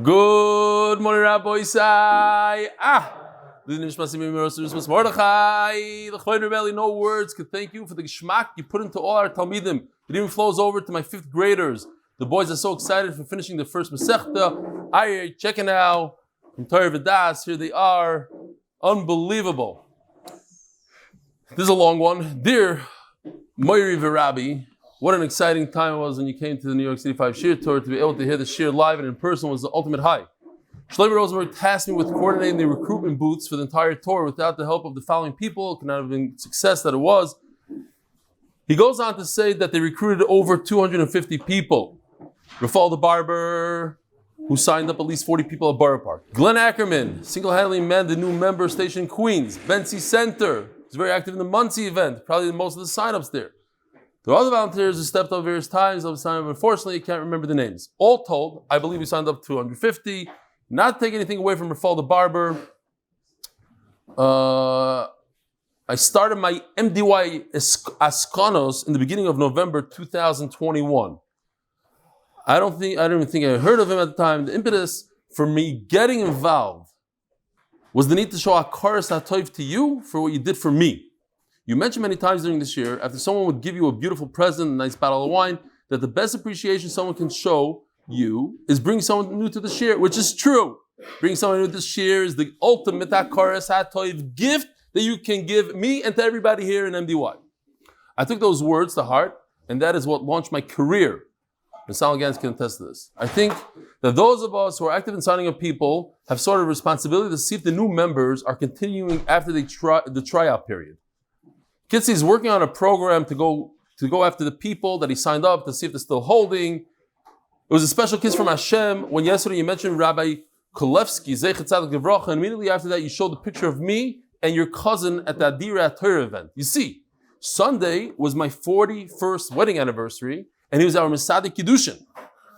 Good morning, Rabbi Isai. No words could thank you for the geschmack you put into all our Talmidim. It even flows over to my 5th graders. The boys are so excited for finishing the first Masechta. I checking out from Torah V'das. Here they are. Unbelievable. This is a long one. Dear Moiri V'Rabbi, what an exciting time it was when you came to the New York City 5 Shir Tour. To be able to hear the Shir live and in person was the ultimate high. Shlomo Rosenberg tasked me with coordinating the recruitment booths for the entire tour. Without the help of the following people, it could not have been success that it was. He goes on to say that they recruited over 250 people. Rafal the Barber, who signed up at least 40 people at Borough Park. Glenn Ackerman, single-handedly manned the new member station in Queens. Bensi Center, was very active in the Muncie event, probably most of the sign-ups there. There are other volunteers who stepped up various times. Unfortunately, I can't remember the names. All told, I believe we signed up 250. Not take anything away from Rafal the Barber. I started my MDY Askanos in the beginning of November 2021. I don't even think I heard of him at the time. The impetus for me getting involved was the need to show Hakaras HaTov to you for what you did for me. You mentioned many times during this year, after someone would give you a beautiful present, a nice bottle of wine, that the best appreciation someone can show you is bring someone new to the shir, which is true. Bring someone new to the shir is the ultimate Hakaras HaTov gift that you can give me and to everybody here in MDY. I took those words to heart, and that is what launched my career. And Sal Gans can attest to this. I think that those of us who are active in signing up people have sort of responsibility to see if the new members are continuing after the tryout period. Kitsi is working on a program to go after the people that he signed up to see if they're still holding. It was a special kiss from Hashem when yesterday you mentioned Rabbi Kolevsky, Zeichet Tzadik Livrocha, and immediately after that you showed the picture of me and your cousin at the Adira Torah event. You see, Sunday was my 41st wedding anniversary, and he was our Mesadik Kiddushin.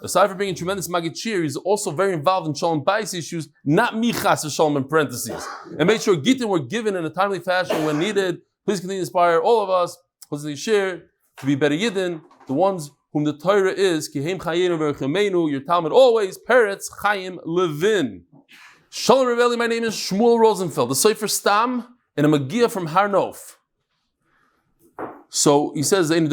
Aside from being a tremendous Magid he's also very involved in Shalom Beis issues, not Michas or Shalom in parentheses, and made sure Gittin were given in a timely fashion when needed. Please continue to inspire all of us, to be better Yidden, the ones whom the Torah is, Kihem Chayenu V'Rechemenu, your Talmud always, Peretz Chaim Levin. Shalom Rebelli, my name is Shmuel Rosenfeld, the Sefer Stam, and a Magia from Har Nof. So he says, so he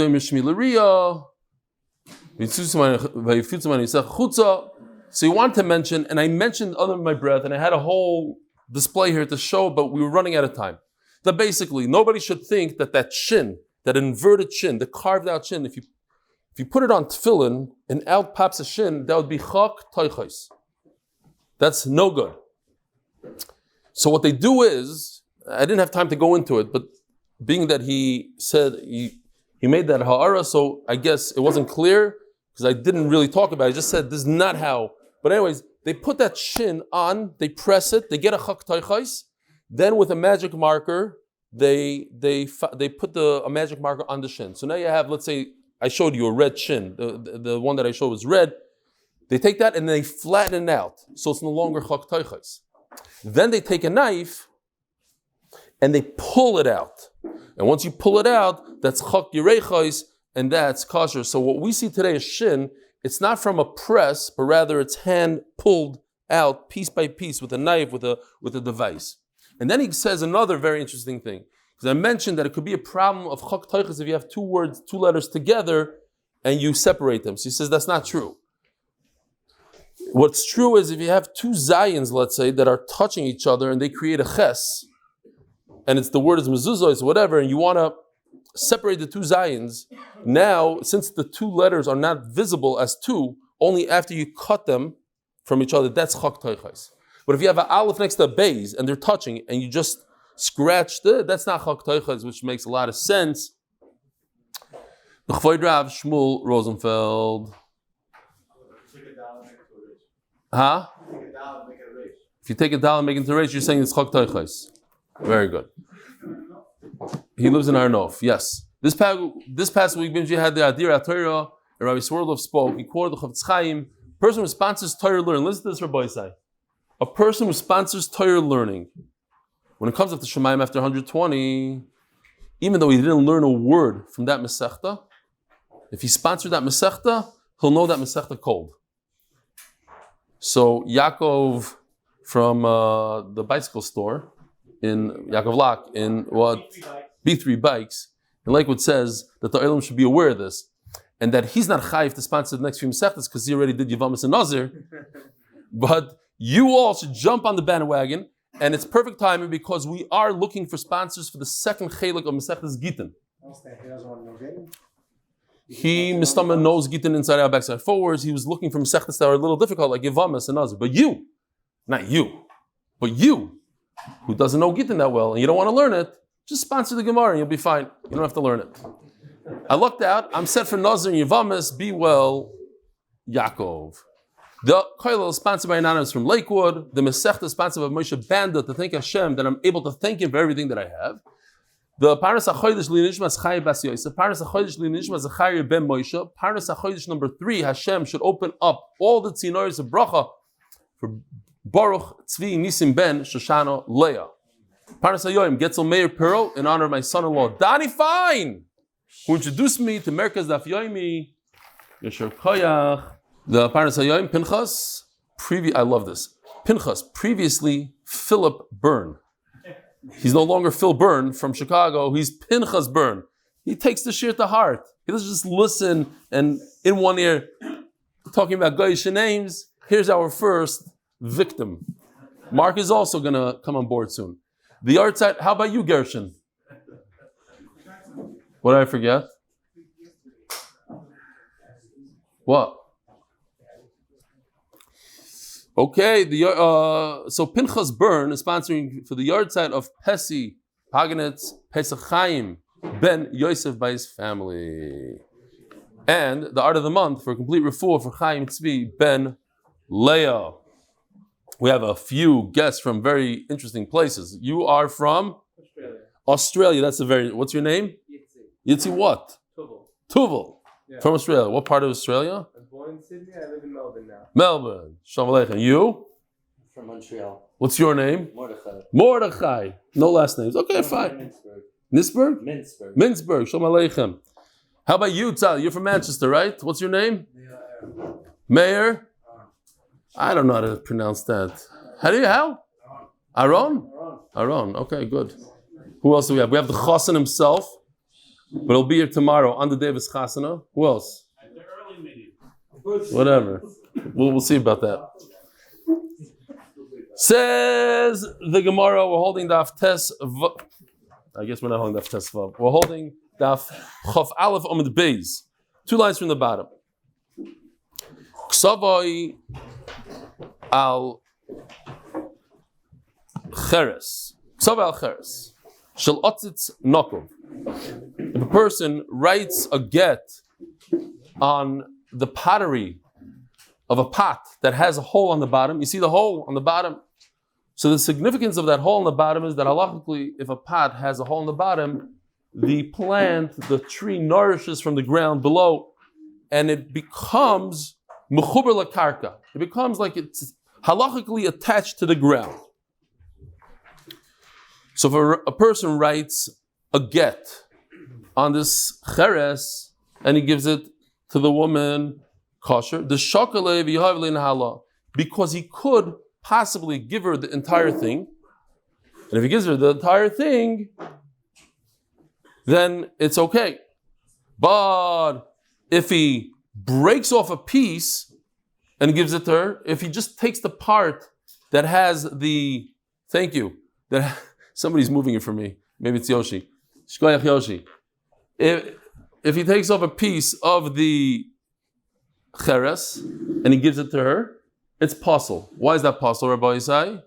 wanted to mention, and I mentioned under my breath, and I had a whole display here to show, but we were running out of time. That basically, nobody should think that shin, that inverted shin, the carved out shin, if you put it on tefillin and out pops a shin, that would be chak toichos. That's no good. So what they do is, I didn't have time to go into it, but being that he said he made that ha'ara, so I guess it wasn't clear, because I didn't really talk about it. I just said this is not how. But anyways, they put that shin on, they press it, they get a chak toichos. Then with a magic marker, they put a magic marker on the shin. So now you have, let's say, I showed you a red shin. The one that I showed was red. They take that and they flatten it out, so it's no longer chak toichos. Then they take a knife and they pull it out. And once you pull it out, that's chak yireichos, and that's kosher. So what we see today is shin. It's not from a press, but rather it's hand pulled out piece by piece with a knife, with a device. And then he says another very interesting thing. Because I mentioned that it could be a problem of chak toichos if you have two letters together, and you separate them. So he says that's not true. What's true is if you have two zayins, let's say, that are touching each other and they create a ches, and it's the word is mezuzos or whatever, and you want to separate the two zayins, now, since the two letters are not visible as two, only after you cut them from each other, that's chak toichos. But if you have an aleph next to a beis and they're touching and you just scratched it, that's not chak toichos, which makes a lot of sense. The Chvoid Rav Shmuel Rosenfeld. Huh? If you take a dal and make it into resh, you're saying it's chak toichos. Very good. He lives in Har Nof. Yes. This past week, Benji had the Adira Torah, and Rabbi Swerdlov spoke. He quoted the Chavetz Chaim. Person who sponsors Torah learning. Listen to this, Rabbi Isai. A person who sponsors Torah learning, when it comes up to Shemaim after 120, even though he didn't learn a word from that Masechta, if he sponsored that Masechta, he'll know that Masechta cold. So Yaakov from the bicycle store in Yaakov Lak in what B3 Bikes in Lakewood says that the Olam should be aware of this, and that he's not chayiv to sponsor the next few Masechtas because he already did Yavamas and Nazir. But you all should jump on the bandwagon, and it's perfect timing because we are looking for sponsors for the second chelik of Masechtas Gittin. He Mistama knows Gittin inside out, backside, forwards. He was looking for Masechtas that are a little difficult, like Yavamas and Nazir. But you, not you, but you, who doesn't know Gittin that well and you don't want to learn it, just sponsor the Gemara and you'll be fine. You don't have to learn it. I lucked out. I'm set for Nazir and Yavamas. Be well, Yaakov. The Koilel is sponsored by Anonymous from Lakewood. The Masechta is sponsored by Moshe Banda to thank Hashem that I'm able to thank Him for everything that I have. The Parnas HaChodesh L'Nishmas Chaim Bas Yosef. Parnas HaChodesh L'Nishmas Zechariah Ben Moshe. Parnas HaChodesh number 3. Hashem should open up all the tzinorot of bracha for Baruch Tzvi Nissim ben Shoshana Lea. Parnas HaYoim Getzel Meir Perl in honor of my son-in-law Donny Fein, who introduced me to Mercaz Daf Yomi. Yesher Koyach. The Parnas HaYoim, Pinchas, I love this. Pinchas, previously Philip Birn. He's no longer Phil Birn from Chicago, he's Pinchas Birn. He takes the shir to heart. He doesn't just listen and in one ear talking about Goyish names. Here's our first victim. Mark is also going to come on board soon. The Yahrzeit, how about you, Gershon? What did I forget? What? Okay, so Pinchas Birn is sponsoring for the Yahrzeit of Peisy, Pogonitz, Pesach Chaim, Ben Yosef by his family. And the art of the month for a complete refuah for Chaim Tzvi Ben Lea. We have a few guests from very interesting places. You are from? Australia. That's what's your name? Yitzi what? Tuval. Yeah. From Australia. What part of Australia? Born in Sydney, I live in Melbourne now. Melbourne. Shalom Aleichem. You? From Montreal. What's your name? Mordechai. No last names. Okay, fine. Nisberg? Mintzberg. Shalom Aleichem. How about you, Tzal? You're from Manchester, right? What's your name? Mayor? I don't know how to pronounce that. How? Aaron? Aaron. Okay, good. Who else do we have? We have the Chassan himself, but he'll be here tomorrow on the day of his Chasana. Who else? Whatever. We'll see about that. Says the Gemara, we're holding Daf Tes Vav. I guess we're not holding Daf Tes Vav. We're holding Daf Chof Aleph Amud Beis. 2 lines from the bottom. Ksavai al Cheres. Ksavai al Cheres. Shel Otzitz Nokov. If a person writes a get on the pottery of a pot that has a hole on the bottom, you see the hole on the bottom? So the significance of that hole on the bottom is that halachically, if a pot has a hole in the bottom, the plant, the tree nourishes from the ground below, and it becomes mechuber lakarka. It becomes like it's halachically attached to the ground. So if a person writes a get on this cheres and he gives it to the woman kosher, the shakale v'yahavle nahala, because he could possibly give her the entire thing, and if he gives her the entire thing, then it's okay. But if he breaks off a piece and gives it to her, if he just takes the part that has the, thank you, that somebody's moving it for me, maybe it's Yoshi, Shkoyach Yoshi. If he takes off a piece of the cheres and he gives it to her, it's pasul. Why is that pasul, Rabbi Yisai?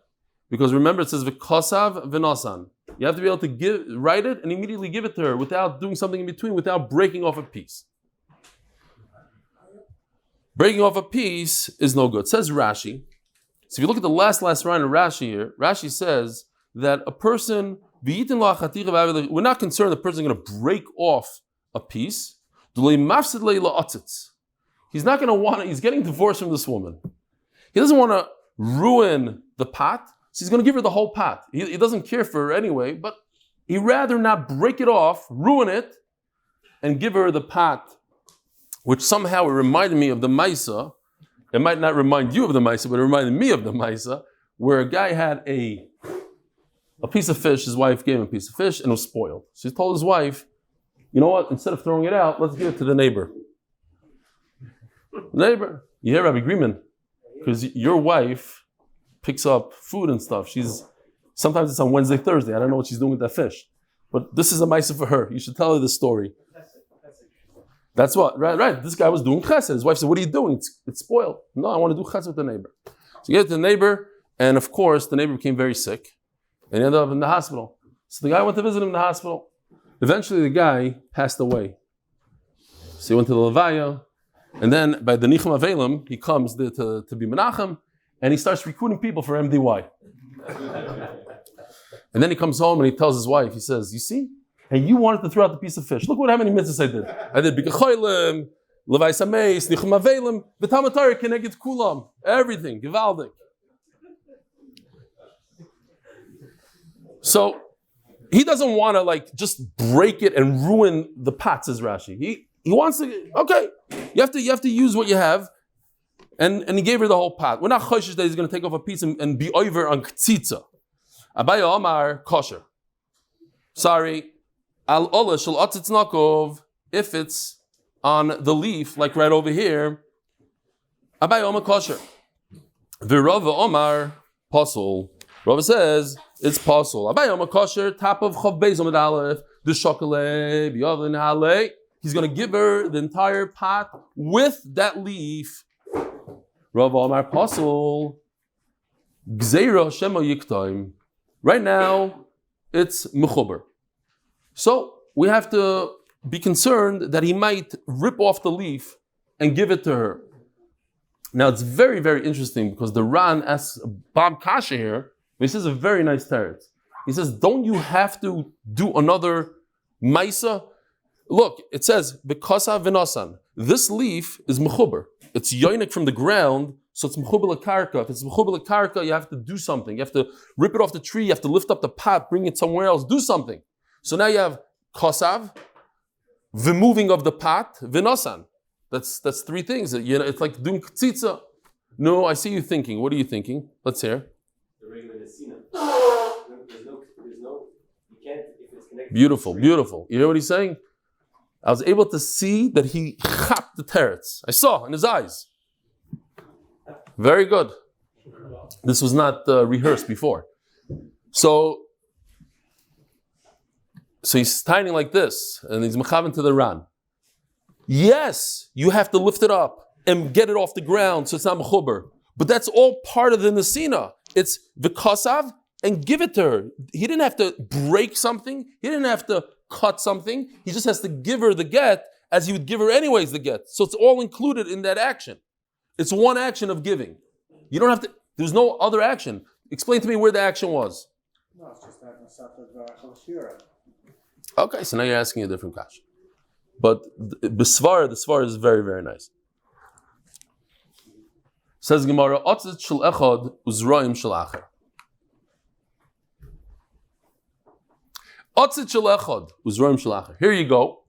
Because remember it says v'kosav v'nosan. You have to be able to write it and immediately give it to her without doing something in between, without breaking off a piece. Breaking off a piece is no good. It says Rashi. So if you look at the last line of Rashi here, Rashi says that a person, we're not concerned the person is going to break off a piece. He's not going to want to, he's getting divorced from this woman. He doesn't want to ruin the pot, so he's going to give her the whole pot. He doesn't care for her anyway, but he'd rather not break it off, ruin it, and give her the pot, which somehow it reminded me of the Maisa It might not remind you of the Maisa, but it reminded me of the Maisa, where a guy had a piece of fish. His wife gave him a piece of fish, and it was spoiled. So he told his wife, you know what? Instead of throwing it out, let's give it to the neighbor. Neighbor, you hear Rabbi Greenman? Because your wife picks up food and stuff. Sometimes it's on Wednesday, Thursday. I don't know what she's doing with that fish. But this is a Maisa for her. You should tell her this story. That's what, right. This guy was doing chesed. His wife said, what are you doing? It's spoiled. No, I want to do chesed with the neighbor. So he gave it to the neighbor, and of course, the neighbor became very sick, and he ended up in the hospital. So the guy went to visit him in the hospital. Eventually, the guy passed away. So he went to the Levaya, and then by the Nichem Avelim, he comes to be Menachem, and he starts recruiting people for MDY. And then he comes home and he tells his wife, he says, you see? And you wanted to throw out the piece of fish. Look how many mitzvahs I did. I did Bikachoylem, Levai Sameis, Nichem Avelim, V'Talmud Keneged Kulam, everything, Givaldik. So he doesn't want to just break it and ruin the pot, says Rashi. He wants to, okay, you have to use what you have. And he gave her the whole pot. We're not choshesh that he's going to take off a piece and be over on ktsitza. Abaya Omar kosher. Sorry, al ola shel atzitz nakov. If it's on the leaf, like right over here, Abaya Omar kosher. V'Rava Omar pasul. Rava says it's pasul. Abaya Omar kosher. Top of Chav Beis Amud Aleph. The shokale b'yavlin hale. He's going to give her the entire pot with that leaf. Rava Omar pasul. Gzeira shema yiktaim. Right now, it's mechuber. So we have to be concerned that he might rip off the leaf and give it to her. Now it's very, very interesting because the Ran asks Bob Kasha here, he says a very nice teretz. He says, don't you have to do another maisa? Look, it says, B'kasa v'nasan. This leaf is mechuber. It's yoinik from the ground, so it's mechuber l'karka. If it's mechuber l'karka, you have to do something. You have to rip it off the tree, you have to lift up the pot, bring it somewhere else, do something. So now you have kosav, the moving of the pot, v'nasan. That's three things. It's like doing ktsitza. No, I see you thinking. What are you thinking? Let's hear. The regular nesina. There's no, you can't, if it's connected. Beautiful. You hear what he's saying? I was able to see that he chapped the teretz. I saw in his eyes. Very good. This was not rehearsed before. So he's standing like this, and he's mechaven to the Ran. Yes, you have to lift it up and get it off the ground so it's not mechuber. But that's all part of the nesina. It's v'kasav and give it to her. He didn't have to break something. He didn't have to cut something. He just has to give her the get as he would give her anyways the get. So it's all included in that action. It's one action of giving. You don't have to, there's no other action. Explain to me where the action was. No, it's just that Masata. Okay, so now you're asking a different question. But the Svar is very, very nice. Says Gemara, Otzit shel echad uzroim shel acher. Otzit shel echad uzroim shel acher. Here you go.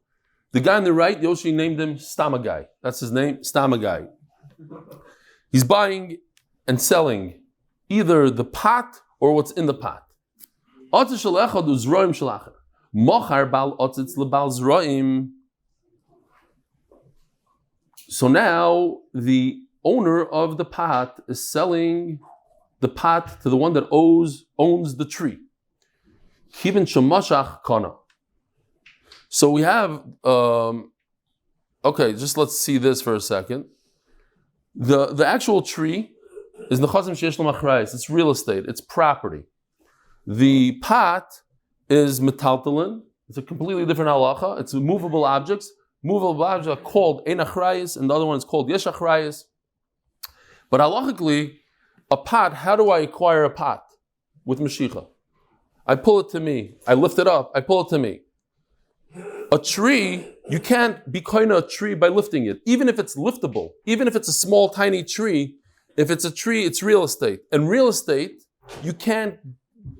The guy on the right, Yoshi named him Stamagai. That's his name, Stamagai. He's buying and selling either the pot or what's in the pot. Otzit shel echad uzroim shel acher. Mochar bal otzitz lebal zroim. So now the owner of the pot is selling the pot to the one that owns the tree. Kivin shemashach kana. So we have, just let's see this for a second. The actual tree is nechazim sheyesh lo machrayis. It's real estate. It's property. The pot is metaltalin. It's a completely different halacha. It's movable objects. Movable objects are called ein achrayis, and the other one is called yesh achrayis. But halachically, a pot, how do I acquire a pot? With Mashiach. I pull it to me. I lift it up. I pull it to me. A tree, you can't be kind of a tree by lifting it. Even if it's liftable, even if it's a small, tiny tree, if it's a tree, it's real estate. And real estate, you can't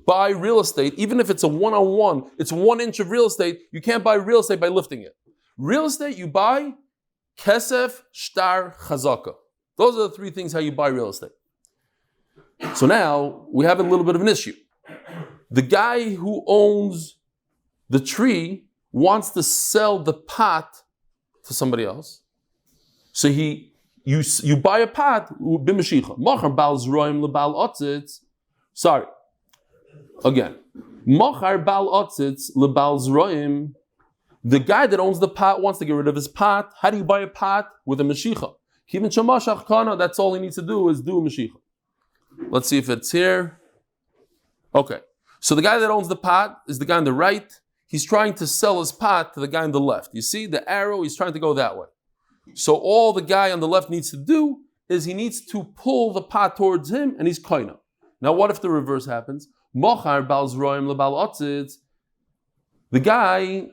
buy real estate, even if it's a one-on-one, it's 1 inch of real estate, you can't buy real estate by lifting it. Real estate, you buy kesef, shtar, chazaka. Those are the three things how you buy real estate. So now we have a little bit of an issue. The guy who owns the tree wants to sell the pot to somebody else. So you buy a pot b'mashicha. Machar bal zroim lebal otzitz. Sorry. Again. Machar bal otzitz lebal zroim. The guy that owns the pot wants to get rid of his pot. How do you buy a pot? With a mashicha. Kivin shamashach kana. That's all he needs to do is do a mashicha. Let's see if it's here. Okay. So the guy that owns the pot is the guy on the right. He's trying to sell his pot to the guy on the left. You see the arrow? He's trying to go that way. So all the guy on the left needs to do is he needs to pull the pot towards him, and he's koina. Now what if the reverse happens? Mochar bal zroim lebal otzitz. The guy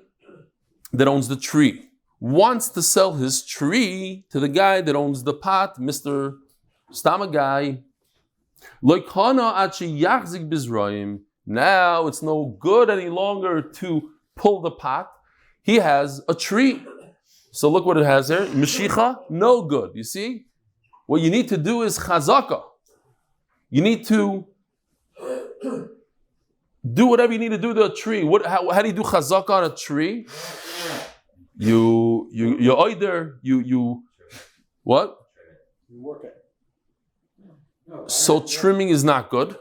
that owns the tree wants to sell his tree to the guy that owns the pot, Mr. Stama guy. Now it's no good any longer to pull the pot. He has a tree. So look what it has there. Mashicha, no good. You see? What you need to do is chazaka. You need to do whatever you need to do to a tree. How do you do chazaka on a tree? You what? You work it. So trimming is not good.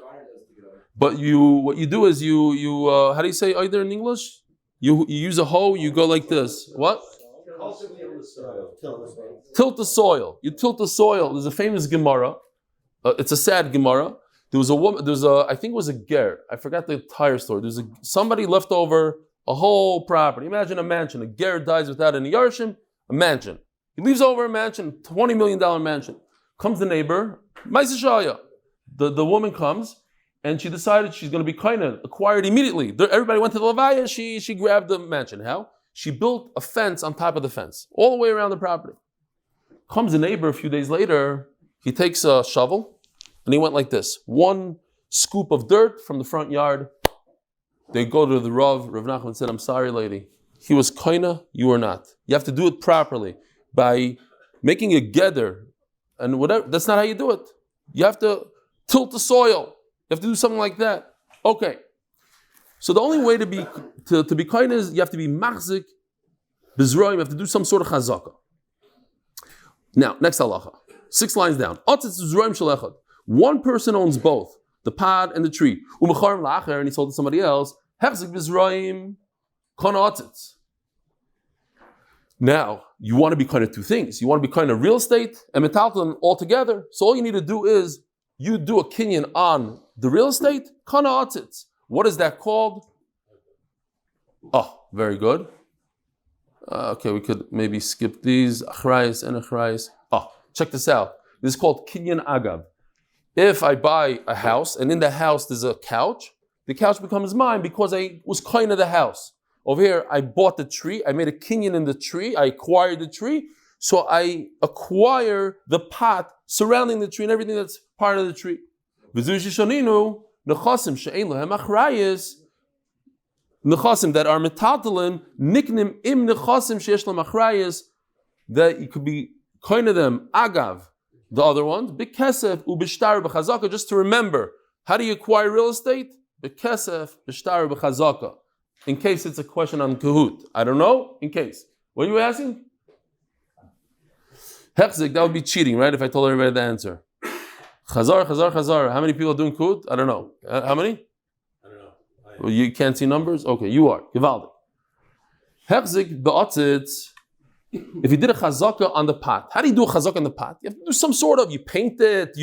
But what you do is you how do you say either in English? You use a hoe, you go like this. What? Tilt the soil. You tilt the soil. There's a famous Gemara. It's a sad Gemara. There was a woman, I think it was a ger. I forgot the entire story. Somebody left over a whole property. Imagine a mansion. A ger dies without any yarshim, a mansion. He leaves over a mansion, $20 million mansion. Comes the neighbor, Maisashaya. The woman comes, and she decided she's going to be acquired immediately. Everybody went to the Levaya, she grabbed the mansion. How? She built a fence on top of the fence, all the way around the property. Comes the neighbor a few days later, he takes a shovel, and he went like this. One scoop of dirt from the front yard. They go to the Rav נחman said, I'm sorry, lady. He was koina, you are not. You have to do it properly by making a gather and whatever. That's not how you do it. You have to tilt the soil. You have to do something like that. Okay. So the only way to be koina is you have to be machzik, bezroim, you have to do some sort of chazaka. Now, next halacha. 6 lines down. One person owns both, the pod and the tree. And he sold to somebody else. Now, you want to be kind of two things. You want to be kind of real estate and metalton all together. So all you need to do is you do a kinyan on the real estate. What is that called? Oh, very good. Okay, we could maybe skip these. Achrayis and achrayis. Oh, check this out. This is called kinyan agav. If I buy a house and in the house there's a couch, the couch becomes mine because I was kind of the house. Over here, I bought the tree. I made a kinyan in the tree. I acquired the tree. So I acquire the pot surrounding the tree and everything that's part of the tree. Nechasim that are metaltalin, niknim im nechasim sheyesh lam achrayis, that you could be kind of them agav. The other ones, bekesef ubishtar b'chazaka. Just to remember, how do you acquire real estate? Bekesef bishtar b'chazaka. In case it's a question on kahut, I don't know. In case, what are you asking? Hechzik, that would be cheating, right? If I told everybody the answer. Chazar. How many people are doing kahut? I don't know. How many? Well, you can't see numbers? Okay, you are. Givaldi. Hechzik be'atzitz. If you did a chazaka on the pot, how do you do a chazaka on the pot? You have to do some sort of, you paint it,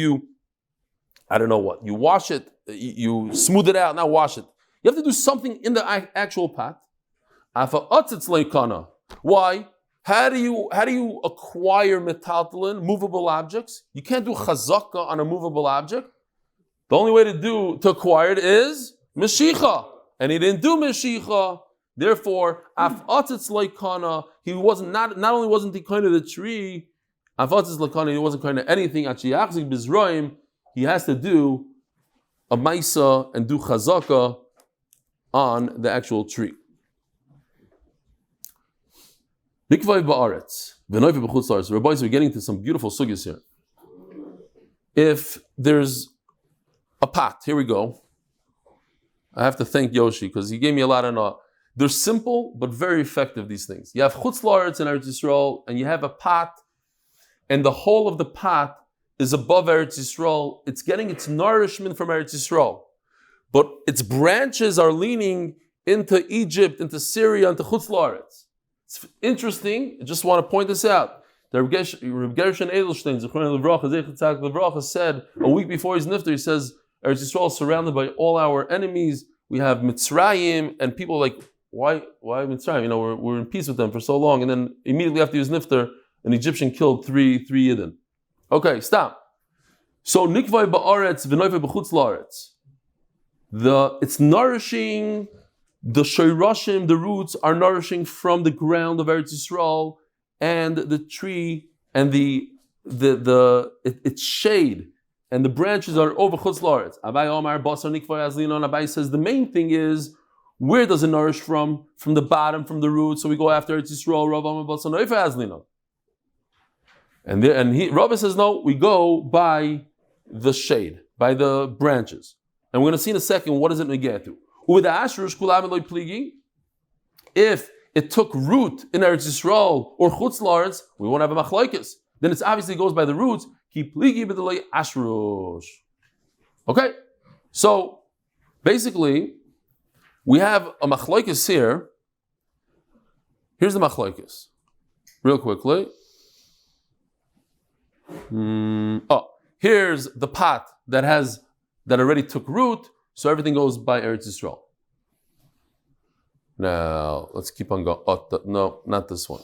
I don't know what, you wash it, you smooth it out, not wash it. You have to do something in the actual pot. Why? How do you acquire metaltalin, movable objects? You can't do chazaka on a movable object. The only way to acquire it is Meshicha, and he didn't do Meshicha. Therefore, he wasn't not only wasn't he kind of the tree, he wasn't kind of anything. He has to do a maisa and do chazaka on the actual tree. Rabbi, we're getting to some beautiful sugyas here. if there's a pot, here we go. I have to thank Yoshi because he gave me a lot of They're simple but very effective, these things. You have chutz la'aretz in Eretz Yisrael, and you have a pot, and the whole of the pot is above Eretz Yisrael. It's getting its nourishment from Eretz Yisrael. But its branches are leaning into Egypt, into Syria, into chutz la'aretz. It's interesting, I just want to point this out. The Reb Gershon Edelstein, Zechron Levracha, said a week before his nifter, he says, Eretz Yisrael is surrounded by all our enemies. We have Mitzrayim, and people are like, why Mitzrayim? We're in peace with them for so long. And then immediately after his nifter, an Egyptian killed three Yidden. Okay, stop. So Nikvai ba'aretz v'noifei b'chutz la'aretz. It's nourishing, the shoyrashim, the roots are nourishing from the ground of Eretz Yisrael, and the tree and its shade and the branches are over chutz la'aretz. Abai says the main thing is, where does it nourish from? From the bottom, from the roots. So we go after Eretz Yisrael. And Rabbi says no, we go by the shade, by the branches. And we're going to see in a second what does it negate to. If it took root in Eretz Yisrael or chutz la'aretz, we won't have a machlokes. Then it obviously goes by the roots. Okay, so basically we have a machlokes here. Here's the machlokes, real quickly. Here's the pot that already took root, so everything goes by Eretz Yisrael. Now let's keep on going. No, not this one.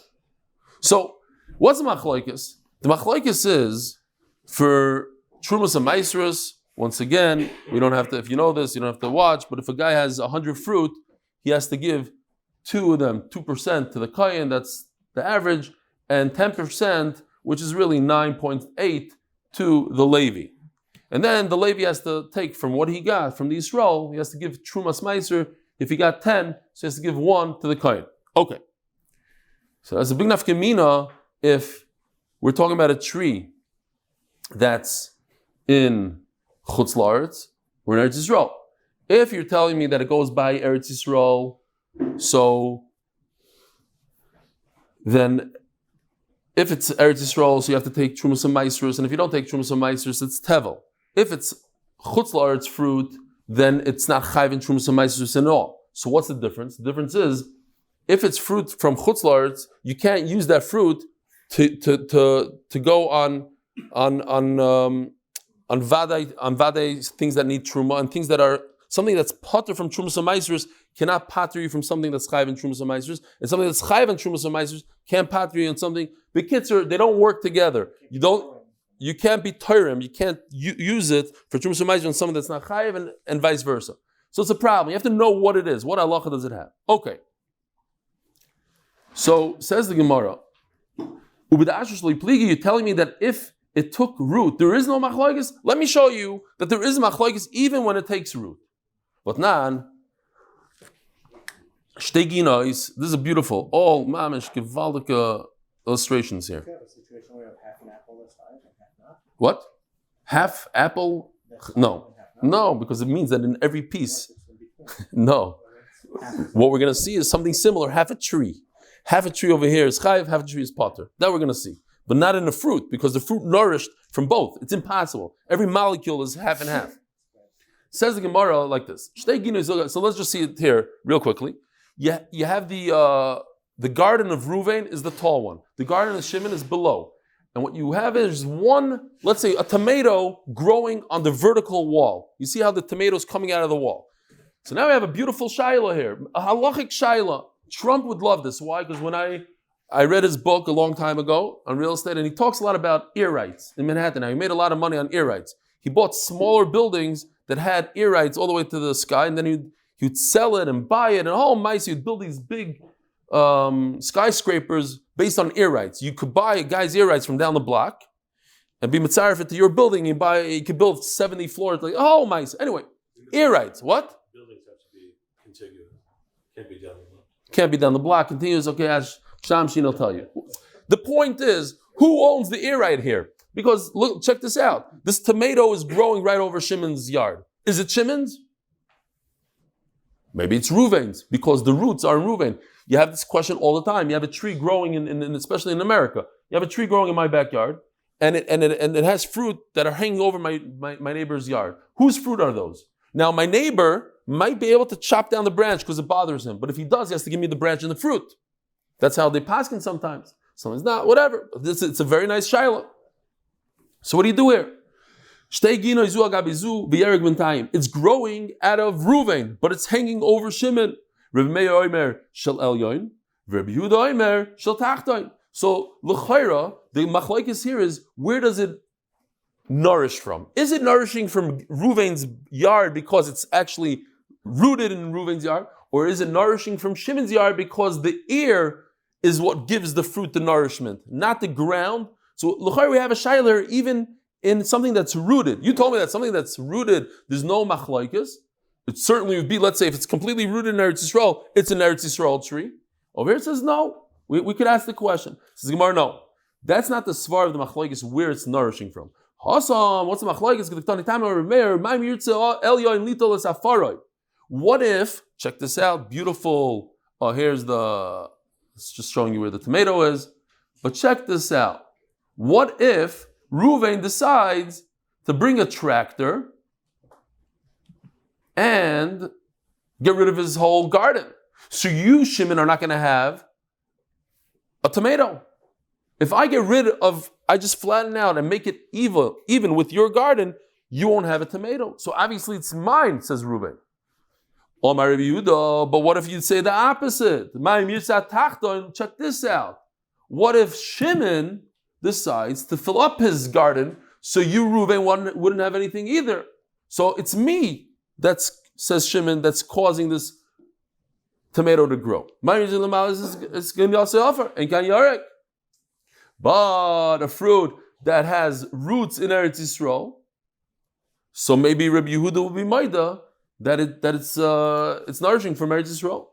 So what's the machlokes? The machlokes is for Trumas and Maisrus. Once again, we don't have to. If you know this, you don't have to watch. But if a guy has 100 fruit, he has to give 2 of them, 2% to the Kayin. That's the average, and 10%, which is really 9.8, to the Levi. And then the Levi has to take from what he got from the Yisrael. He has to give Trumas Meiser. If he got 10, so he has to give 1 to the Kayin. Okay. So that's a big nafkamina if we're talking about a tree that's in chutz la'aretz, we're in Eretz Yisrael. If you're telling me that it goes by Eretz Yisrael, so then if it's Eretz Yisrael, so you have to take Trumas and Maisrus, and if you don't take Trumas and Maisrus, it's Tevel. If it's chutz la'aretz fruit, then it's not Chayv and Trumas and Maisrus at all. So what's the difference? The difference is, if it's fruit from chutz la'aretz, you can't use that fruit to go on vadei things that need truma, and things that are something that's pater from trumas and maisrus cannot pater you from something that's chayv and trumas and maisrus, and something that's chayv and trumas and maisrus can't pater you on something. B'kitzur, they don't work together. You can't be toirim. You can't use it for trumas and maisrus on something that's not chayv, and vice versa. So it's a problem. You have to know what it is. What halacha does it have? Okay. So says the Gemara. You're telling me that if it took root, there is no machlokes? Let me show you that there is machlokes even when it takes root. But nan, this is a beautiful, all mamish gewaldige illustrations here. You have a situation where you have half an apple this size and half not? What? Half apple? No, because it means that in every piece. No. What we're going to see is something similar, half a tree. Half a tree over here is chayiv, half a tree is potter. That we're going to see. But not in the fruit, because the fruit nourished from both. It's impossible. Every molecule is half and half. Says the Gemara like this. So let's just see it here real quickly. You have the garden of Ruvain is the tall one. The garden of Shimon is below. And what you have is one, let's say a tomato growing on the vertical wall. You see how the tomato is coming out of the wall. So now we have a beautiful shaila here. A halachic shaila. Trump would love this. Why? Because when I read his book a long time ago on real estate, and he talks a lot about ear rights in Manhattan. Now, he made a lot of money on ear rights. He bought smaller buildings that had ear rights all the way to the sky, and then he'd sell it and buy it, and all mice, he'd build these big skyscrapers based on ear rights. You could buy a guy's ear rights from down the block and be mitzaref it to your building. You could build 70 floors, like, oh, mice. Anyway, ear rights. What? Buildings have to be contiguous. Can't be down the block. Can't be down the block. Continues. Okay, as Sham Shin will tell you. The point is, who owns the ear right here? Because look, check this out. This tomato is growing right over Shimon's yard. Is it Shimon's? Maybe it's Reuven's, because the roots are in Reuven. You have this question all the time. You have a tree growing especially in America. You have a tree growing in my backyard, and it has fruit that are hanging over my neighbor's yard. Whose fruit are those? Now my neighbor might be able to chop down the branch because it bothers him, but if he does, he has to give me the branch and the fruit. That's how they paskin sometimes. Sometimes not. Whatever. It's a very nice shiloh. So what do you do here? It's growing out of Reuven, but it's hanging over Shimon. Rabbi Meir Omer shel Elyon, Rabbi Yehuda Omer shel Tachton. So l'chayra, the machlokes here is, where does it nourish from? Is it nourishing from Reuven's yard because it's actually rooted in Reuven's yard, or is it nourishing from Shimon's yard because the ear is what gives the fruit the nourishment, not the ground? So l'chayra, we have a shayler even in something that's rooted. You told me that something that's rooted, there's no machlokes. It certainly would be, let's say, if it's completely rooted in Eretz Yisrael, it's an Eretz Yisrael tree. Over here it says no. We could ask the question. It says Gemara, no. That's not the svar of the machlokes where it's nourishing from. Hasam, what's the machlokes? What if, check this out, beautiful, it's just showing you where the tomato is, but check this out. What if Reuven decides to bring a tractor and get rid of his whole garden? So you, Shimon, are not going to have a tomato. If I just flatten out and make it even with your garden, you won't have a tomato. So obviously it's mine, says Reuven. But what if you say the opposite? Check this out. What if Shimon decides to fill up his garden, so you, Reuven, wouldn't have anything either? So it's me, says Shimon, that's causing this tomato to grow. But a fruit that has roots in Eretz Yisrael, so maybe Rabbi Yehuda will be Maida that it's nourishing from Eretz Yisrael.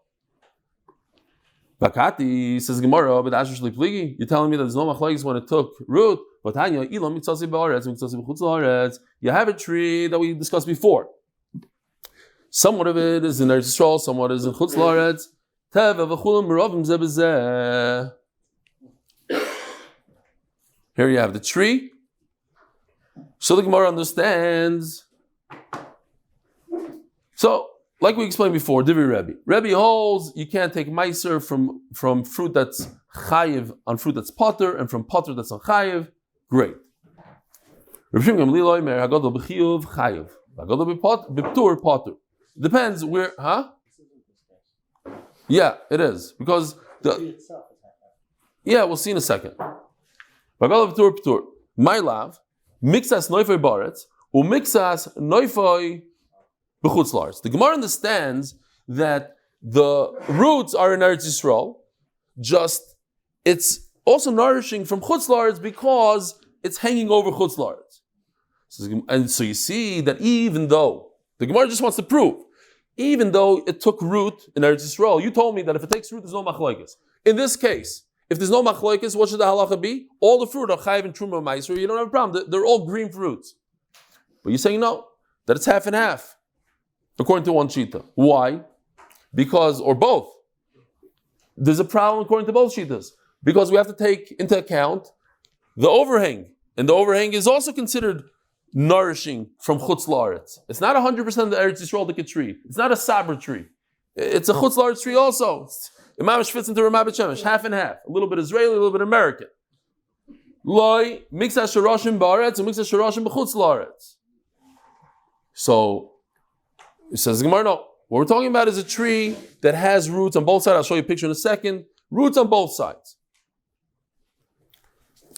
Bakati, says Gemara, but you're telling me that there's no machlokes when it took root. But you have a tree that we discussed before. Somewhat of it is in Eretz Yisrael, somewhat is in Chutz La'aretz. Here you have the tree. So the Gemara understands. So, like we explained before, Divrei Rebbe. Rebbe holds you can't take meiser from fruit that's chayiv on fruit that's potter, and from potter that's on chayiv. Great. Reb Shimon Gamliel Omer hagadol b'chiyuv chayiv, hagadol b'ptur potter. Depends where, huh? Yeah, it is because we'll see in a second. Hagadol b'ptur ptur. My love, mixas noifay baretz u mixas noifay. The Gemara understands that the roots are in Eretz Yisrael, just it's also nourishing from Chutz La'aretz because it's hanging over Chutz La'aretz. And so you see that even though, the Gemara just wants to prove, even though it took root in Eretz Yisrael, you told me that if it takes root, there's no machlokes. In this case, if there's no machlokes, what should the halacha be? All the fruit are chayiv and truma meiser, you don't have a problem. They're all green fruits. But you're saying no, that it's half and half. According to one shita. Why? Because, or both. There's a problem according to both shitas. Because we have to take into account the overhang. And the overhang is also considered nourishing from Chutz La'aretz. It's not 100% of the Eretz Yisrael tree. It's not a Sabra tree. It's a Chutz La'aretz tree also. Imam fits into Ramah Bet Shemesh, half and half. A little bit Israeli, a little bit American. Loi, mix ha-shorashim ba'aretz, and mix ha-shorashim b'chutz La'aretz. So, it says Gemara, no. What we're talking about is a tree that has roots on both sides. I'll show you a picture in a second. Roots on both sides.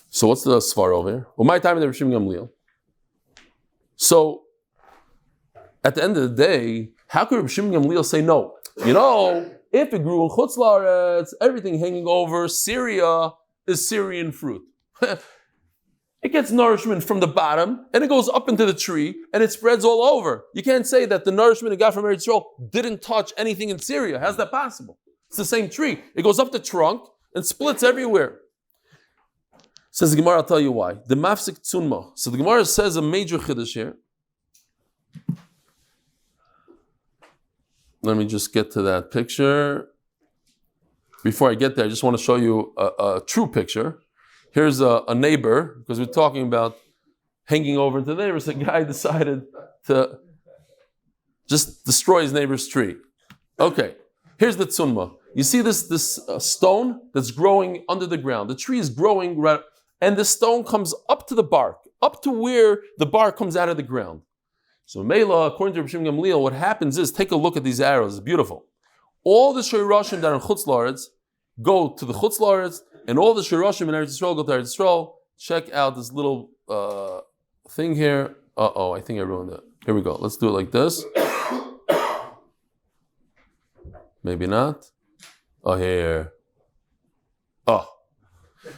So what's the svar over here? Well, my time in the Rishim Gamliel. So, at the end of the day, how could Rishim Gamliel say no? You know, if it grew in Chutz La'aretz, everything hanging over Syria is Syrian fruit. It gets nourishment from the bottom, and it goes up into the tree, and it spreads all over. You can't say that the nourishment it got from Eretz Yisrael didn't touch anything in Syria. How's that possible? It's the same tree. It goes up the trunk and splits everywhere. Says the Gemara, I'll tell you why. The mafsik tzunma. So the Gemara says a major chiddush here. Let me just get to that picture. Before I get there, I just want to show you a true picture. Here's a neighbor, because we're talking about hanging over into the neighbors. A guy decided to just destroy his neighbor's tree. Okay, here's the tzunma. You see this stone that's growing under the ground. The tree is growing, and the stone comes up to the bark, up to where the bark comes out of the ground. So Mela, according to Reb Shimon Gamliel, what happens is, take a look at these arrows. It's beautiful. All the shirashim that are in Chutz La'aretz go to the Chutz La'aretz, and all the shirashim in Eretz Yisrael go to Eretz Yisrael. Check out this little thing here. I think I ruined it. Here we go. Let's do it like this. Maybe not. Oh, here. Oh.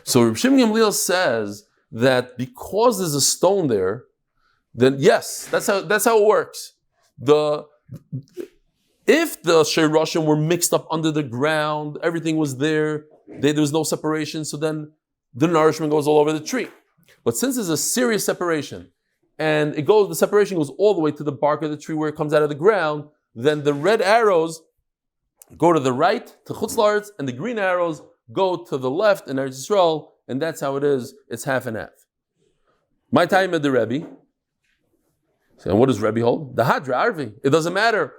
So Reb Shimon Gamliel says that because there's a stone there, then yes, that's how it works. If the shirashim were mixed up under the ground, everything was there, there was no separation, so then the nourishment goes all over the tree. But since there's a serious separation, and the separation goes all the way to the bark of the tree where it comes out of the ground, then the red arrows go to the right, to Chutz La'aretz, and the green arrows go to the left in Eretz Yisrael, and that's how it is. It's half and half. My time at the Rebbe. And what does Rebbe hold? The Hadra Arvi. It doesn't matter.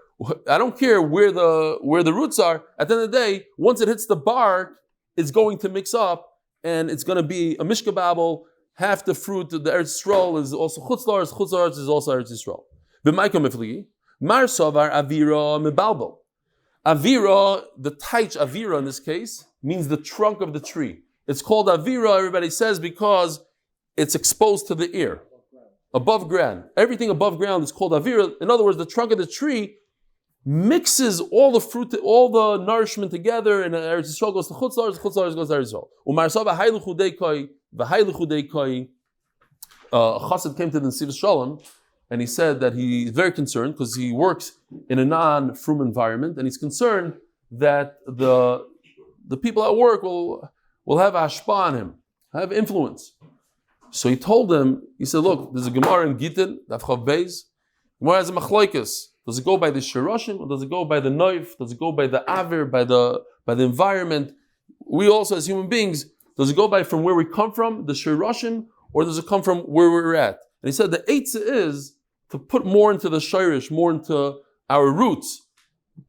I don't care where the roots are. At the end of the day, once it hits the bark, it's going to mix up, and it's going to be a mishkababel. Half the fruit of the Eretz Yisrael is also Chutz La'aretz. Chutz La'aretz is also Eretz Yisrael. B'maiko mifligi, mar savar avira mebalbel. Avira, the taich avira in this case, means the trunk of the tree. It's called avira, everybody says, because it's exposed to the ear. Above ground. Everything above ground is called avira. In other words, the trunk of the tree mixes all the fruit, all the nourishment together, and Eretz Yisrael goes to Chutz La'aretz, Chutz La'aretz goes to Eretz Yisrael. U'marsava hayluchu deikoi, v'hayluchu deikoi. A chassid came to the Nesiv Shalom, and he said that he's very concerned because he works in a non-frum environment, and he's concerned that the people at work will have hashpa on him, have influence. So he told them, he said, look, there's a Gemara in Gittin, Daf Beis. Gemara has a machlokes. Does it go by the shirashim, or does it go by the knife? Does it go by the aver, by the environment? We also, as human beings, does it go by from where we come from, the shirashim, or does it come from where we're at? And he said the eitzah is to put more into the shirish, more into our roots.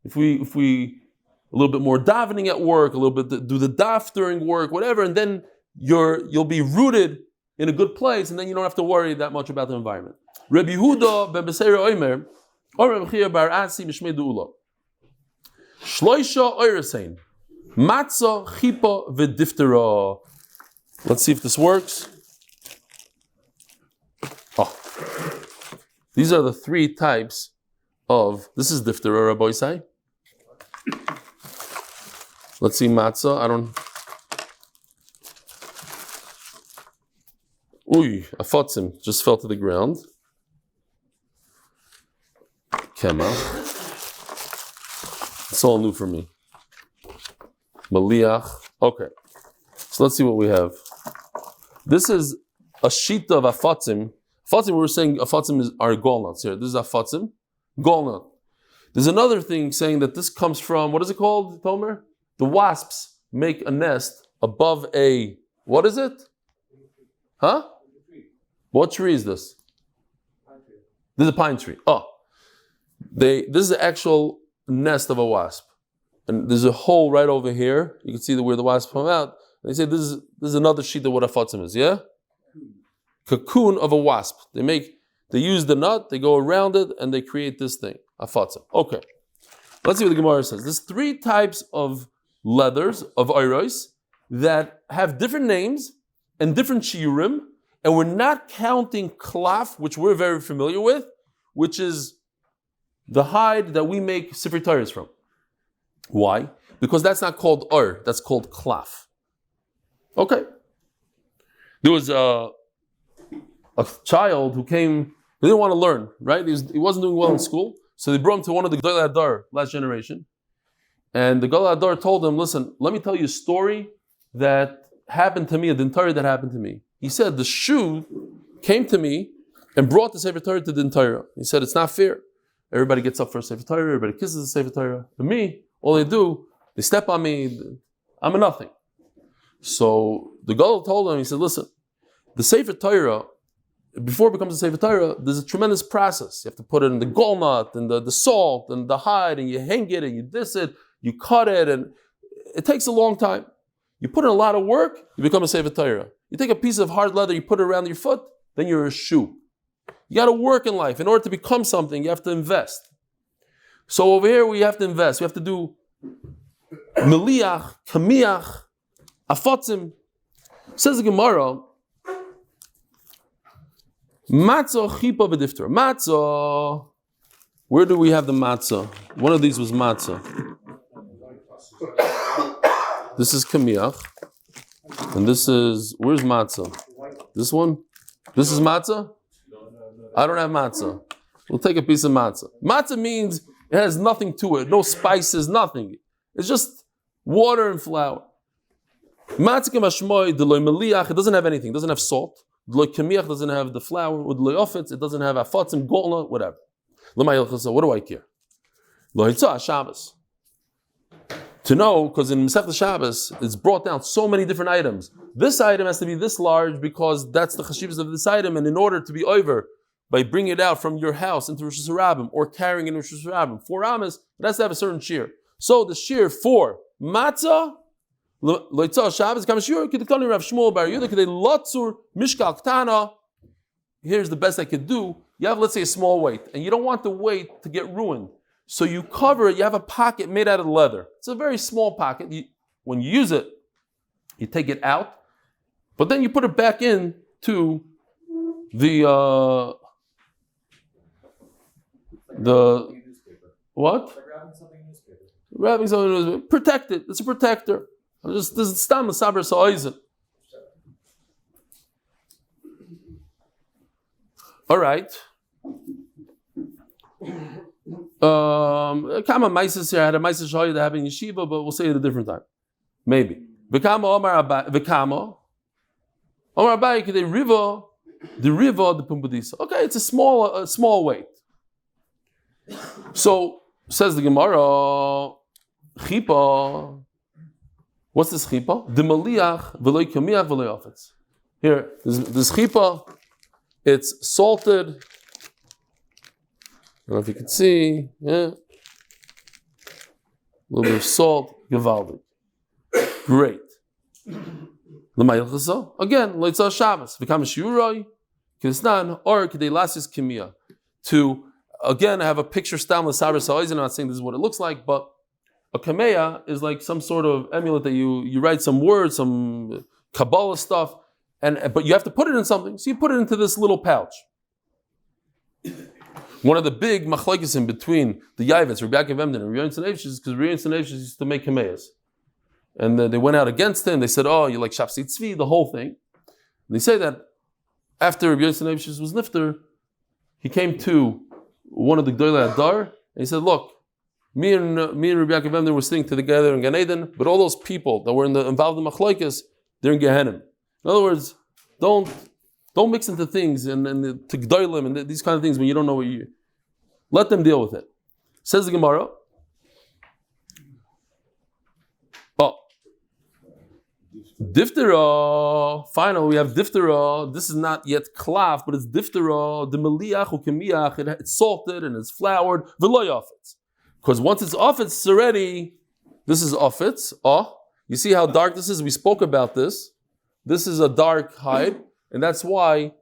If we a little bit more davening at work, a little bit do the daf during work, whatever, and then you'll be rooted in a good place, and then you don't have to worry that much about the environment. Rabbi Yehuda ben Beseira Omer, or Rabbi Chia bar Asi Mishmei Du'ula. Shloisha Oyresein, Matzah, Chipa, V'Diftera. Let's see if this works. These are the three types of, this is Diftera, Rabbi Isai. Let's see Matzah, a fotzim just fell to the ground. Kema. It's all new for me. Maliach. Okay. So let's see what we have. This is a sheet of afatzim. Afatzim, we were saying afatzim are galnuts here. This is afatzim. Galnut. There's another thing saying that this comes from, what is it called, Tomer? The wasps make a nest above a, what is it? Huh? What tree is this? This is a pine tree. This is the actual nest of a wasp. And there's a hole right over here. You can see where the wasps come out. They say this is another sheet of what a fatzim is, yeah? Cocoon of a wasp. They use the nut, they go around it, and they create this thing, a fatzim. Okay. Let's see what the Gemara says. There's three types of leathers, of oiros, that have different names and different shiurim, and we're not counting klaf, which we're very familiar with, which is the hide that we make Sifrei Torahs from. Why? Because that's not called or, that's called klaf. Okay. There was a child who came, he didn't want to learn, right? He wasn't doing well in school, so they brought him to one of the Gedolei Hadar, last generation. And the Gedolei Hadar told him, listen, let me tell you a story that happened to me, a din Torah that happened to me. He said the shoe came to me and brought the Sefer Torah to the din Torah. He said it's not fair. Everybody gets up for a Sefer Torah, everybody kisses the Sefer Torah. But me, all they do, they step on me, I'm a nothing. So the Gadol told him, he said, listen, the Sefer Torah, before it becomes a Sefer Torah, there's a tremendous process. You have to put it in the gallnut, and the salt, and the hide, and you hang it, and you diss it, you cut it, and it takes a long time. You put in a lot of work, you become a Sefer Torah. You take a piece of hard leather, you put it around your foot, then you're a shoe. You got to work in life. In order to become something, you have to invest. So over here, we have to invest. We have to do meliach, kamiach, afotzim. Says the Gemara, matzah chipa v'diftar. Matzah, where do we have the matzah? One of these was matzah. This is kamiach. And this is, where's matzah? This one? This is matzah? I don't have matzah. We'll take a piece of matzah. Matzah means it has nothing to it, no spices, nothing. It's just water and flour. Matzah k'mashmoi deloy meliach, it doesn't have anything, it doesn't have salt. Deloy kamiach doesn't have the flour, or deloy ofetz, it doesn't have afotzim, golna, whatever. What do I care? Lo hitzah Shabbos. To know, because in Masechta Shabbos, it's brought down so many different items. This item has to be this large because that's the chashivas of this item, and in order to be over by bringing it out from your house into Rosh Hashanah or carrying it in Rosh Hashanah, 4 amas, it has to have a certain shear. So the shear for matzah, loitzah Shabbos, kamashur, k'diktani Rav Shmuel bar Yehuda, k'dei lotzur mishkal ktana. Here's the best I could do. You have, let's say, a small weight, and you don't want the weight to get ruined. So you cover it, you have a pocket made out of leather. It's a very small pocket. When you use it, you take it out, but then you put it back in to the what? Wrapping something in newspaper. Wrapping something in newspaper. Protect it. It's a protector. This is stam saber sa'oizen. All right. Kama Maisis here, I had a Maisis Shoshana that happened in yeshiva, but we'll say it a different time. Maybe. V'kama Omar Abai k'dei riva, the pumbedisa. Okay, it's a small weight. So, says the Gemara, chipa, what's this chipa? The maliach v'loy kamiach v'loy ofetz. Here, this chipa, it's salted. I don't know if you can see, yeah. A little bit of salt, gevaldik. Great. Again, loitzah Shabbos. V'kam shiuroi, k'nisnan, or k'dei lasis kimia. To, again, have a picture stam l'saber sa'oizen. I'm not saying this is what it looks like, but a kameya is like some sort of amulet that you write some words, some Kabbalah stuff, but you have to put it in something. So you put it into this little pouch. One of the big machlokes in between the Yahrzeit, Rabbi Yaakov Emden, and Rabbi Yonatan is because Rabbi Yonatan used to make kameyas. And they went out against him. They said, oh, you like Shafsi Tzvi, the whole thing. And they say that after Rabbi Yonatan was nifter, he came to one of the Gdolei Adar, and he said, look, me and Rabbi Yaakov Emden were sitting together in Gan Eden, but all those people that were involved in machlokes, they're in Gehenim. In other words, don't mix into things and to gdoilim and these kind of things when you don't know what you. Let them deal with it. Says the Gemara. Oh, diftera. Finally, we have diftera. This is not yet klaf, but it's diftera. The meliach ukemiach. It's salted and it's floured. V'lo yafetz. Because once it's off, it's already. This is off it. Oh, you see how dark this is? We spoke about this. This is a dark hide. And that's why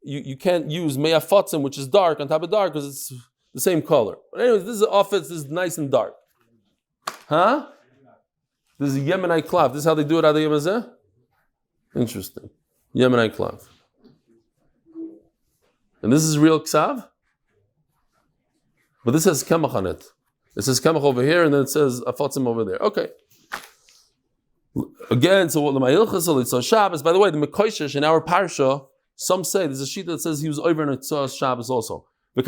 you can't use me'afotzim, which is dark, on top of dark, because it's the same color. But anyways, this is ofetz, this is nice and dark. Huh? This is a Yemenite klav. This is how they do it out of Yemazeh? Interesting. Yemenite klav. And this is real ksav? But this says kemach on it. It says kemach over here, and then it says afotzim over there. Okay. Again, so what the Ma'ilchas Shabbos. By the way, the Mekoishesh in our parsha, some say there's a sheet that says he was over in Itzah Shabbos also. The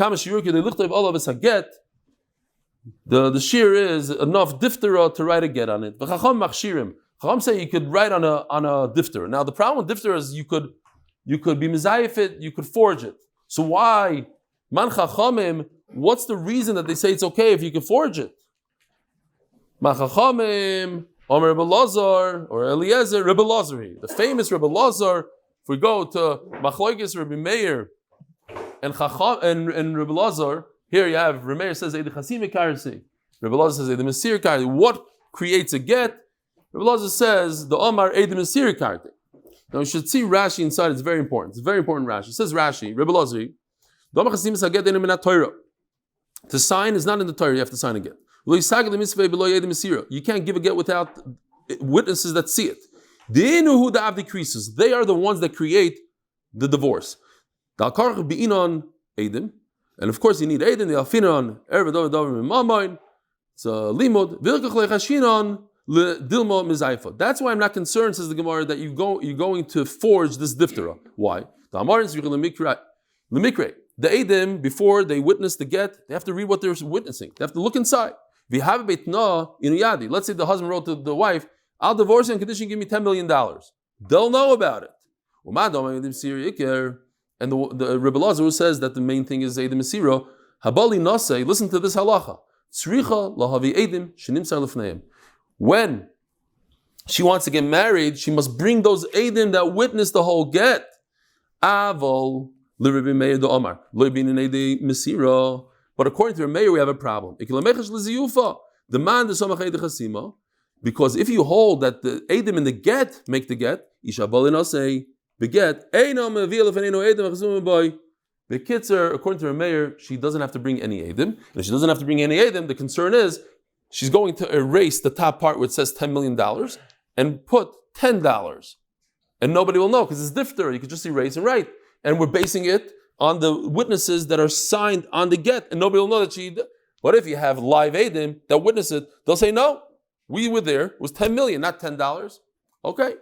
shear is enough diftera to write a get on it. Chacham say you could write on a difter. Now the problem with difter is you could be mizayif it, you could forge it. So why man chachamim? What's the reason that they say it's okay if you can forge it? Man chachamim, Omer Rebbe Lazar or Eliezer, Rebbe Lazar, the famous Rebbe Lazar. If we go to Machlokes Rebbe Meir and Rebbe Lazar, here you have Rebbe Meir says Eid Chasim Karsi. Rebbe Lazar says Eid Mesir Karsi. What creates a get? Rebbe Lazar says the Omar Eid Mesir Karsi. Now you should see Rashi inside. It's very important. It's a very important Rashi. It says Rashi, Rebbe Lazar, to sign is not in the Torah. You have to sign a get. You can't give a get without witnesses that see it. They are the ones that create the divorce. And of course you need Edim, the Alfinon, Erva Dov Mamain, it's a Limud, That's why I'm not concerned, says the Gemara, that you're going to forge this diftera. Why? The Edim, before they witness the get, they have to read what they're witnessing. They have to look inside. Let's say the husband wrote to the wife, I'll divorce you on condition give me $10 million. They'll know about it. And the Rebbe Lazar who says that the main thing is Edim Mesiro, Habali Nasei, listen to this halacha. When she wants to get married, she must bring those Edim that witness the whole get. Avol. But according to Meir, we have a problem. Because if you hold that the Edim in the get make the get, according to Meir, she doesn't have to bring any Edim. And if she doesn't have to bring any Edim, the concern is she's going to erase the top part where it says $10 million and put $10. And nobody will know because it's difter. You could just erase and write. And we're basing it on the witnesses that are signed on the get, and nobody will know that she. What if you have live Edim that witness it? They'll say, no, we were there. It was $10 million, not $10. Okay.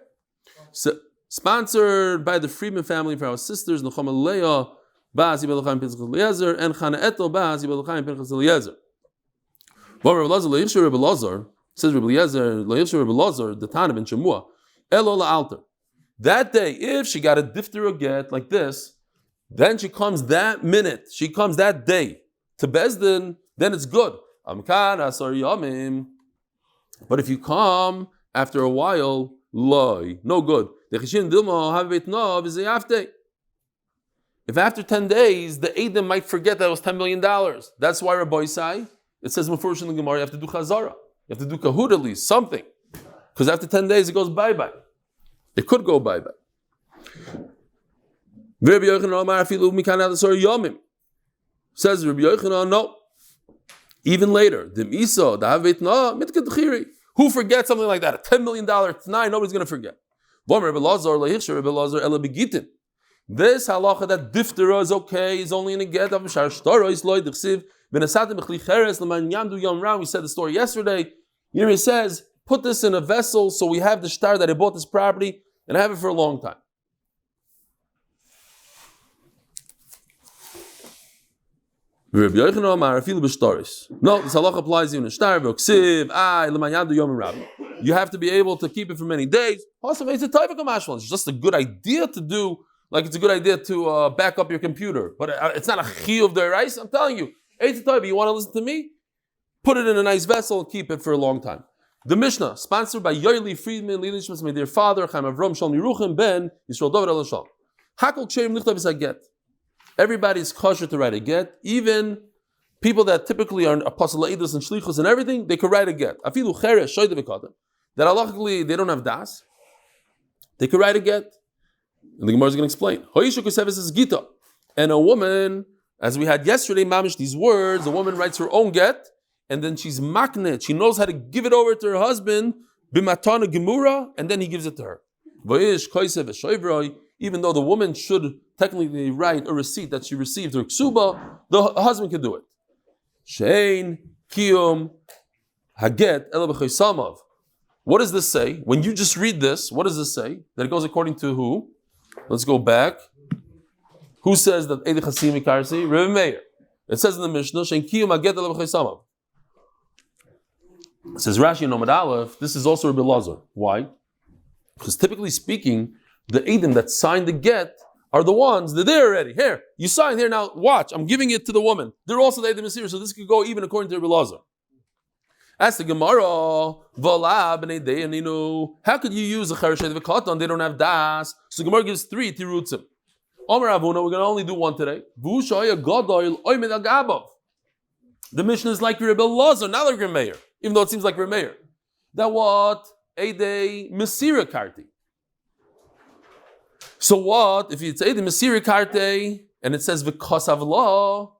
So, sponsored by the Friedman family for our sisters, נחama Lea, Ba'azi Belchaim Pinchas Eلیעזר, and Chana Eto, Ba'azi Belchaim Pinchas Eلیעזר. But Rebbe Lazar, Le'yivshu Rebbe Lazar, says Rebbe Eلیעזר, Le'yivshu Rebbe Lazar, the Tana ben Shemua, Elo La'alter. That day, if she got a diftera get like this, then she comes that minute, she comes that day to Bezdin, then it's good. But if you come after a while, loy, no good. If after 10 days, the Edim might forget that it was $10 million. That's why Rabbi Isai, it says in the Gemara, you have to do chazara. You have to do kahut at least, something. Because after 10 days, it goes bye-bye. It could go bye-bye. Says Rabbi Yochanan, no. Even later, who forgets something like that? A $10 million tonight, nobody's going to forget. This halacha that diftera is okay, is only in a get. We said the story yesterday. Here it says, put this in a vessel so we have the shtar that I bought this property and I have it for a long time. No, this halacha applies even in shtar. You have to be able to keep it for many days. It's just a good idea to do, like it's a good idea to back up your computer. But it's not a chiyuv d'oraisa. I'm telling you, you want to listen to me? Put it in a nice vessel and keep it for a long time. The Mishnah, sponsored by Eli Friedman, my dear father, Chaim Avram Shalom Yeruchim ben Yisrael David El Shalom. Hakol ksheim lichtav is a get. Everybody's kosher to write a get. Even people that typically are apostle edus and shlichus and everything, they could write a get. Afilu cheres shoyde v'kadam. That halachically they don't have das. They could write a get. And the Gemara is going to explain. Hoyishu kuseves is gita. And a woman, as we had yesterday, mamish these words, a woman writes her own get. And then she's maknet. She knows how to give it over to her husband, b'matana gemura, and then he gives it to her. Even though the woman should technically write a receipt that she received her ksuba, the husband can do it. Shein kiyum haget ela b'choisamav. What does this say? When you just read this, what does this say? That it goes according to who? Let's go back. Who says that Eidei Chasim Ikarsi? Rebbe Meir. It says in the Mishnah, Shein kiyum haget ela b'choisamav. Says Rashi in Amud Aleph, this is also Rabbi Elazar. Why? Because typically speaking, the Eidim that signed the get are the ones that they're already. Here, you signed here, now watch, I'm giving it to the woman. They're also the Eidim Asir, so this could go even according to Rabbi Elazar. Ask the Gemara, how could you use a Chereshet v'Katan? They don't have das. So Gemara gives 3 tirutzim. Omer Avuna, we're going to only do one today. The mission is like Rebbe Elazar, not like Rebbe Meir, even though it seems like Rebbe Meir. That what? A day Mesira Karti. So what? If it's a day Mesira Karti, and it says V'kos Avla,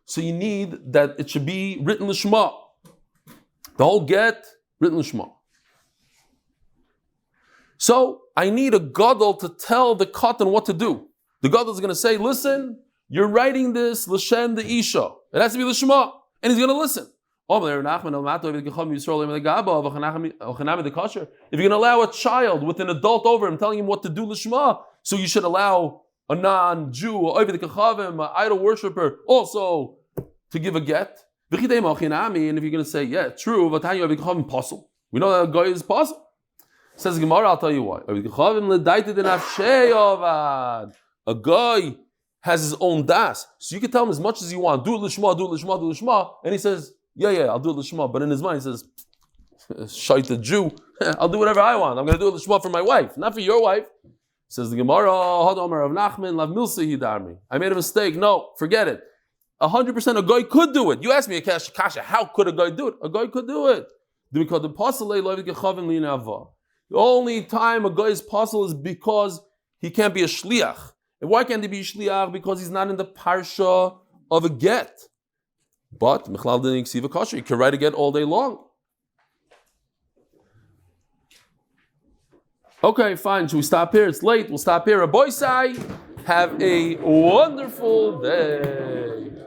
so you need that it should be written L'shma. The whole get, written L'shma. So I need a gadol to tell the katan what to do. The gadol is going to say, listen, you're writing this l'shem the isha. It has to be l'shma, and he's going to listen. If you're going to allow a child with an adult over him telling him what to do l'shma, so you should allow a non-Jew, an idol worshiper, also to give a get. And if you're going to say, yeah, true, we know that a guy is possible. Says Gemara, I'll tell you why. A guy has his own das, so you can tell him as much as you want. Do it l'shma, do it l'shma, do it l'shma, and he says, yeah, I'll do it l'shma. But in his mind, he says, shite the Jew, I'll do whatever I want. I'm going to do it l'shma for my wife, not for your wife. Says the Gemara, I made a mistake. No, forget it. 100% a guy could do it. You asked me a kasha, how could a guy do it? A guy could do it. Because the the only time a guy is possible is because he can't be a shliach. And why can't he be a shliach? Because he's not in the parsha of a get. But Mechlal didn't see a kasha. He can write a get all day long. Okay, fine. Should we stop here? It's late. We'll stop here. Rabbi Sai, have a wonderful day.